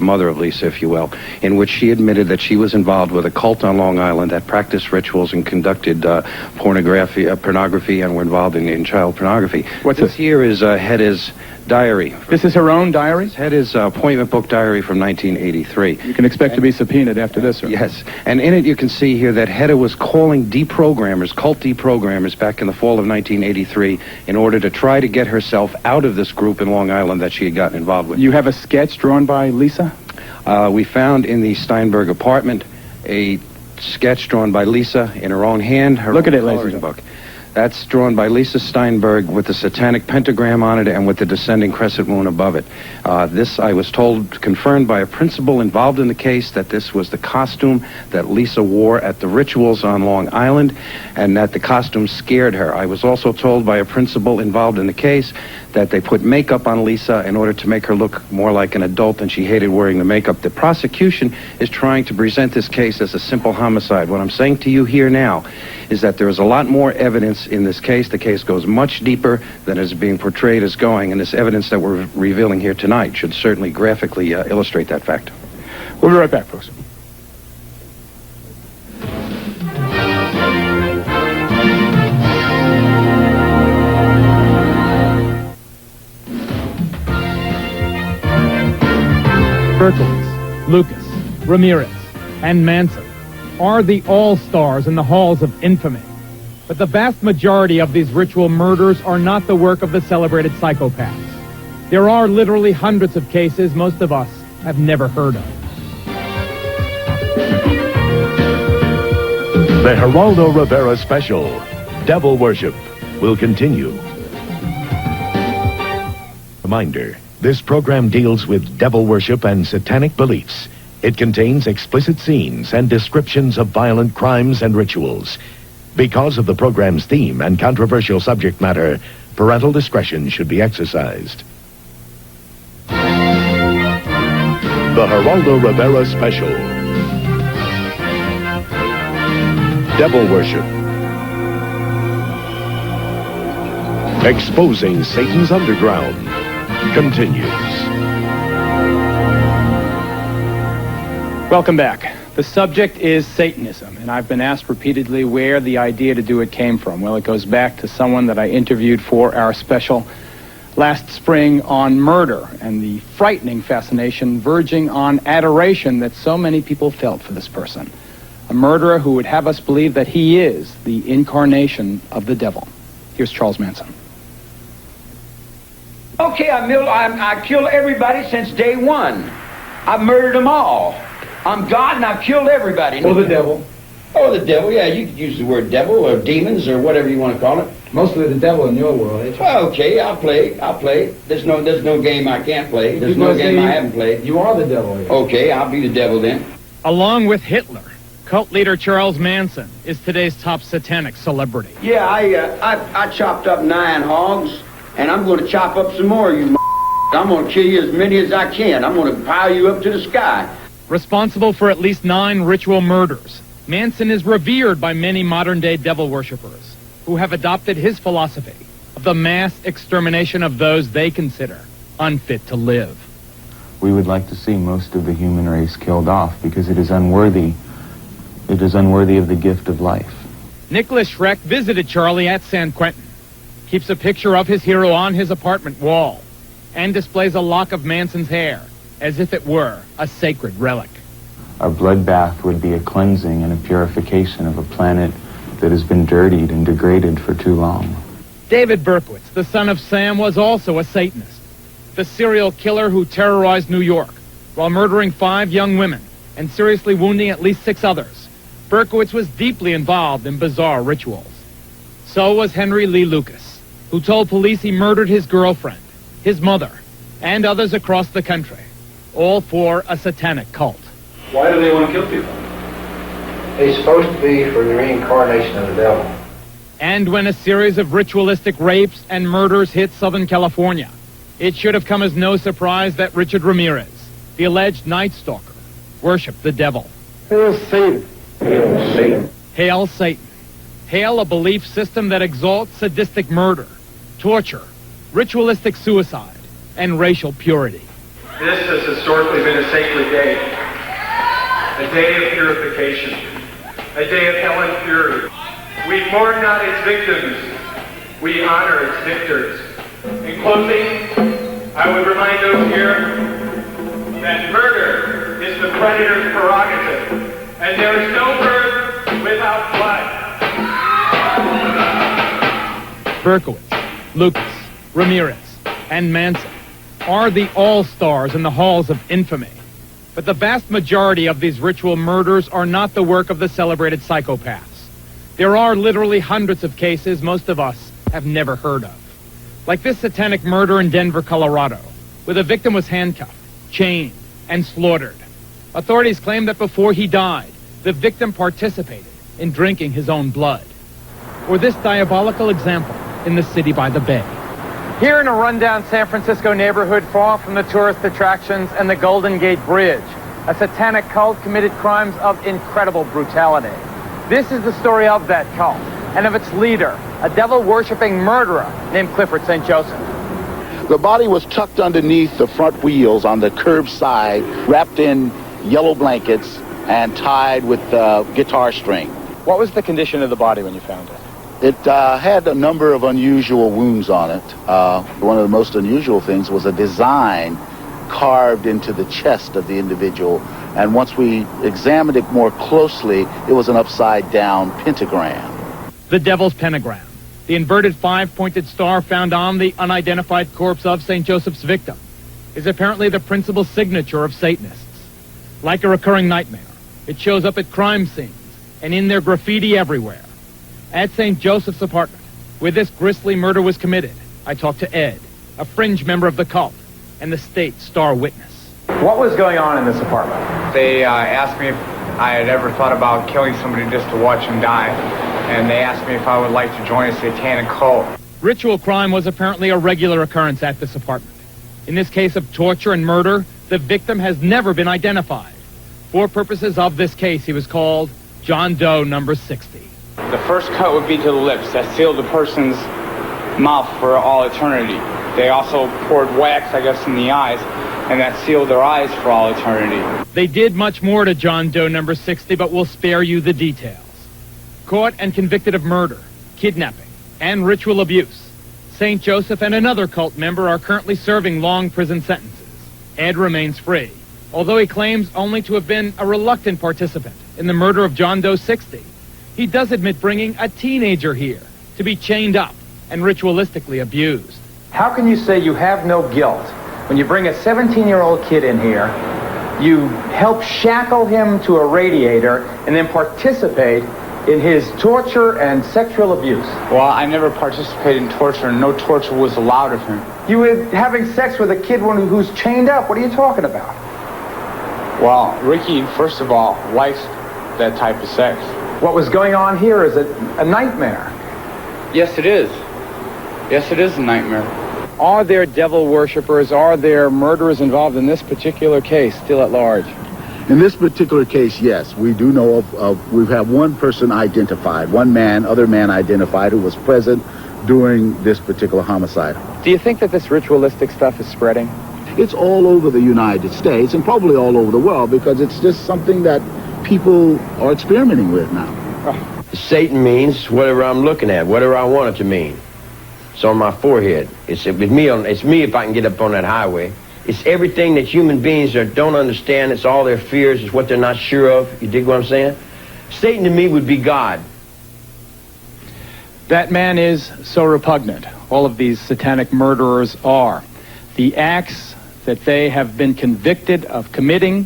mother of Lisa, if you will, in which she admitted that she was involved with a cult on Long Island that practiced rituals and conducted pornography and were involved in child pornography. What's this? Here is Hedda's diary. This is her own diary? Hedda's appointment book diary from 1983. You can expect to be subpoenaed after this, sir. Yes, and in it you can see here that Hedda was calling deprogrammers, cult deprogrammers, back in the fall of 1983 in order to try to get herself out of this group in Long Island that she had gotten involved with. You have a sketch drawn by Lisa? We found in the Steinberg apartment a sketch drawn by Lisa in her own hand. Look at it, ladies and book. That's drawn by Lisa Steinberg with the satanic pentagram on it and with the descending crescent moon above it. This, I was told, confirmed by a principal involved in the case, that this was the costume that Lisa wore at the rituals on Long Island, and that the costume scared her. I was also told by a principal involved in the case that they put makeup on Lisa in order to make her look more like an adult, and she hated wearing the makeup. The prosecution is trying to present this case as a simple homicide. What I'm saying to you here now is that there is a lot more evidence in this case. The case goes much deeper than is being portrayed as going, and this evidence that we're revealing here tonight should certainly graphically illustrate that fact. We'll be right back, folks. Berkowitz, Lucas, Ramirez, and Manson are the all-stars in the halls of infamy. But the vast majority of these ritual murders are not the work of the celebrated psychopaths. There are literally hundreds of cases most of us have never heard of. The Geraldo Rivera Special, Devil Worship, will continue. Reminder, this program deals with devil worship and satanic beliefs. It contains explicit scenes and descriptions of violent crimes and rituals. Because of the program's theme and controversial subject matter, parental discretion should be exercised. The Geraldo Rivera Special, Devil Worship. Exposing Satan's underground continues. Welcome back. The subject is Satanism, and I've been asked repeatedly where the idea to do it came from. Well, it goes back to someone that I interviewed for our special last spring on murder and the frightening fascination verging on adoration that so many people felt for this person. A murderer who would have us believe that he is the incarnation of the devil. Here's Charles Manson. Okay, I killed everybody since day one. I've murdered them all. I'm God and I've killed everybody. Or the devil. Oh, the devil, yeah, you could use the word devil or demons or whatever you want to call it. Mostly the devil in your world, eh? Well, okay, I'll play. There's no game I can't play. There's no game I haven't played. You are the devil here. Okay, I'll be the devil then. Along with Hitler, cult leader Charles Manson is today's top satanic celebrity. Yeah, I chopped up 9 hogs, and I'm going to chop up some more, you I'm going to kill you as many as I can. I'm going to pile you up to the sky. Responsible for at least 9 ritual murders, Manson is revered by many modern-day devil worshippers who have adopted his philosophy of the mass extermination of those they consider unfit to live. We would like to see most of the human race killed off because it is unworthy. It is unworthy of the gift of life. Nicholas Schreck visited Charlie at San Quentin, keeps a picture of his hero on his apartment wall, and displays a lock of Manson's hair as if it were a sacred relic. Our bloodbath would be a cleansing and a purification of a planet that has been dirtied and degraded for too long. David Berkowitz, the son of Sam, was also a Satanist, the serial killer who terrorized New York while murdering 5 young women and seriously wounding at least 6 others. Berkowitz was deeply involved in bizarre rituals. So was Henry Lee Lucas, who told police he murdered his girlfriend, his mother, and others across the country, all for a satanic cult. Why do they want to kill people? He's supposed to be for the reincarnation of the devil. And when a series of ritualistic rapes and murders hit Southern California, it should have come as no surprise that Richard Ramirez, the alleged Night Stalker, worshipped the devil. Hail Satan. Hail Satan. Hail Satan. Hail a belief system that exalts sadistic murder, torture, ritualistic suicide, and racial purity. This has historically been a sacred day. A day of purification. A day of hell and fury. We mourn not its victims. We honor its victors. In closing, I would remind those here that murder is the predator's prerogative, and there is no birth without blood. Berkowitz, Lucas, Ramirez, and Manson are the all-stars in the halls of infamy. But the vast majority of these ritual murders are not the work of the celebrated psychopaths. There are literally hundreds of cases most of us have never heard of. Like this satanic murder in Denver, Colorado, where the victim was handcuffed, chained, and slaughtered. Authorities claim that before he died, the victim participated in drinking his own blood. Or this diabolical example in the city by the bay. Here in a rundown San Francisco neighborhood far from the tourist attractions and the Golden Gate Bridge, a satanic cult committed crimes of incredible brutality. This is the story of that cult and of its leader, a devil-worshipping murderer named Clifford St. Joseph. The body was tucked underneath the front wheels on the curb side, wrapped in yellow blankets and tied with guitar string. What was the condition of the body when you found it? It had a number of unusual wounds on it. One of the most unusual things was a design carved into the chest of the individual. And once we examined it more closely, it was an upside-down pentagram. The Devil's Pentagram, the inverted five-pointed star found on the unidentified corpse of St. Joseph's victim, is apparently the principal signature of Satanists. Like a recurring nightmare, it shows up at crime scenes and in their graffiti everywhere. At St. Joseph's apartment, where this grisly murder was committed, I talked to Ed, a fringe member of the cult, and the state star witness. What was going on in this apartment? They asked me if I had ever thought about killing somebody just to watch them die, and they asked me if I would like to join a satanic cult. Ritual crime was apparently a regular occurrence at this apartment. In this case of torture and murder, the victim has never been identified. For purposes of this case, he was called John Doe number 60. The first cut would be to the lips. That sealed the person's mouth for all eternity. They also poured wax, I guess, in the eyes, and that sealed their eyes for all eternity. They did much more to John Doe number 60, but we'll spare you the details. Caught and convicted of murder, kidnapping, and ritual abuse, St. Joseph and another cult member are currently serving long prison sentences. Ed remains free, although he claims only to have been a reluctant participant in the murder of John Doe 60. He does admit bringing a teenager here to be chained up and ritualistically abused. How can you say you have no guilt when you bring a 17-year-old kid in here, you help shackle him to a radiator, and then participate in his torture and sexual abuse? Well, I never participated in torture, and no torture was allowed of him. You were having sex with a kid who's chained up. What are you talking about? Well, Ricky, first of all, likes that type of sex. What was going on here is a nightmare. Yes, it is. Yes, it is a nightmare. Are there devil worshippers, are there murderers involved in this particular case still at large? In this particular case, yes. We do know we've had one person identified, other man identified, who was present during this particular homicide. Do you think that this ritualistic stuff is spreading? It's all over the United States and probably all over the world, because it's just something that people are experimenting with now. Satan means whatever I'm looking at, whatever I want it to mean. It's on my forehead. It's me if I can get up on that highway. It's everything that human beings don't understand. It's all their fears. It's what they're not sure of. You dig what I'm saying? Satan to me would be God. That man is so repugnant. All of these satanic murderers are. The acts that they have been convicted of committing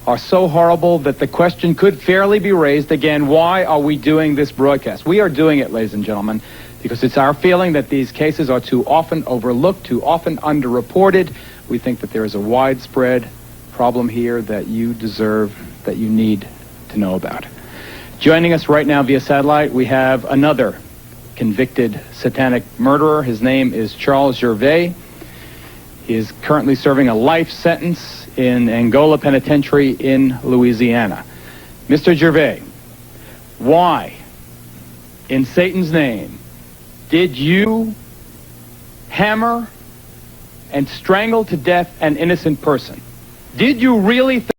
are so horrible that the question could fairly be raised again, why are we doing this broadcast? We are doing it, ladies and gentlemen, because it's our feeling that these cases are too often overlooked, too often underreported. We think that there is a widespread problem here that you deserve, that you need to know about. Joining us right now via satellite, we have another convicted satanic murderer. His name is Charles Gervais. He is currently serving a life sentence in Angola Penitentiary in Louisiana. Mr. Gervais, why, in Satan's name, did you hammer and strangled to death an innocent person. Did you really think